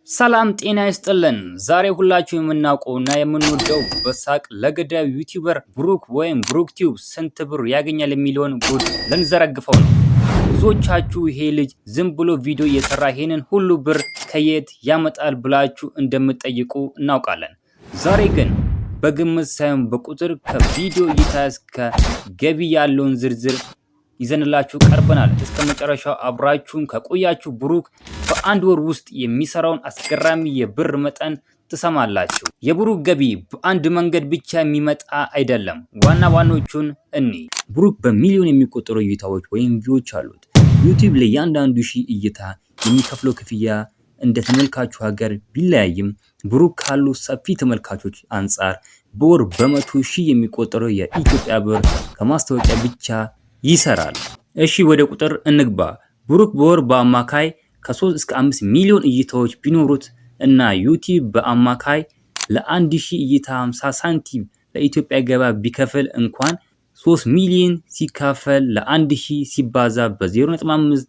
ሰላም ጤና ይስጥልን። ዛሬ ሁላችሁ የምናውቀውና የምንወደው በሳቅ ለገዳዩ ዩቲዩበር ብሩክ ወይም ብሩክ ቲዩብ ስንት ብር ያገኛል የሚለውን ጉድ ልንዘረግፈው ነው። ብዙዎቻችሁ ይሄ ልጅ ዝም ብሎ ቪዲዮ እየሰራ ይሄንን ሁሉ ብር ከየት ያመጣል ብላችሁ እንደምትጠይቁ እናውቃለን። ዛሬ ግን በግምት ሳይሆን በቁጥር ከቪዲዮ እይታ እስከ ገቢ ያለውን ዝርዝር ይዘንላችሁ ቀርበናል። እስከ መጨረሻው አብራችሁን ከቆያችሁ ብሩክ በአንድ ወር ውስጥ የሚሰራውን አስገራሚ የብር መጠን ትሰማላችሁ። የብሩክ ገቢ በአንድ መንገድ ብቻ የሚመጣ አይደለም። ዋና ዋናዎቹን ብሩክ በሚሊዮን የሚቆጠሩ እይታዎች ወይም ቪዎች አሉት። ዩቲዩብ ለእያንዳንዱ ሺህ እይታ የሚከፍለው ክፍያ እንደ ተመልካቹ ሀገር ቢለያይም ብሩክ ካሉ ሰፊ ተመልካቾች አንጻር በወር በመቶ ሺህ የሚቆጠረው የኢትዮጵያ ብር ከማስታወቂያ ብቻ ይሰራል። እሺ ወደ ቁጥር እንግባ። ብሩክ በወር በአማካይ ከ3 እስከ 5 ሚሊዮን እይታዎች ቢኖሩት እና ዩቲዩብ በአማካይ ለ1000 እይታ 50 ሳንቲም ለኢትዮጵያ ገበያ ቢከፍል እንኳን 3 ሚሊዮን ሲካፈል ለ1000 ሲባዛ በ0.5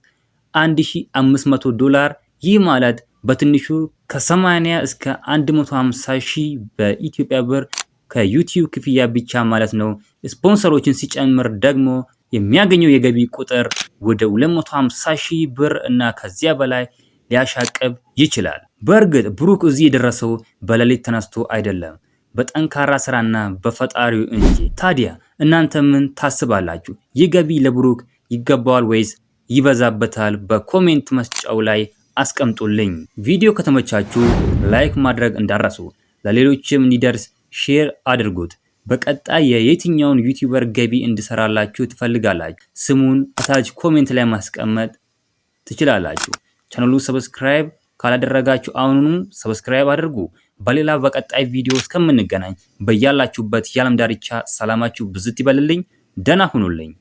$1500 ይህ ማለት በትንሹ ከ80 እስከ 150 ሺህ በኢትዮጵያ ብር ከዩቲዩብ ክፍያ ብቻ ማለት ነው። ስፖንሰሮችን ሲጨምር ደግሞ የሚያገኘው የገቢ ቁጥር ወደ 250 ሺህ ብር እና ከዚያ በላይ ሊያሻቅብ ይችላል። በእርግጥ ብሩክ እዚህ የደረሰው በሌሊት ተነስቶ አይደለም፣ በጠንካራ ስራና በፈጣሪው እንጂ። ታዲያ እናንተ ምን ታስባላችሁ? ይህ ገቢ ለብሩክ ይገባዋል ወይስ ይበዛበታል? በኮሜንት መስጫው ላይ አስቀምጡልኝ። ቪዲዮ ከተመቻችሁ ላይክ ማድረግ እንዳረሱ፣ ለሌሎችም እንዲደርስ ሼር አድርጉት። በቀጣይ የየትኛውን ዩቲዩበር ገቢ እንድሰራላችሁ ትፈልጋላችሁ? ስሙን አታች ኮሜንት ላይ ማስቀመጥ ትችላላችሁ። ቻናሉ ሰብስክራይብ ካላደረጋችሁ አሁኑኑ ሰብስክራይብ አድርጉ። በሌላ በቀጣይ ቪዲዮ እስከምንገናኝ በያላችሁበት የዓለም ዳርቻ ሰላማችሁ ብዝት ይበልልኝ። ደህና ሁኑልኝ።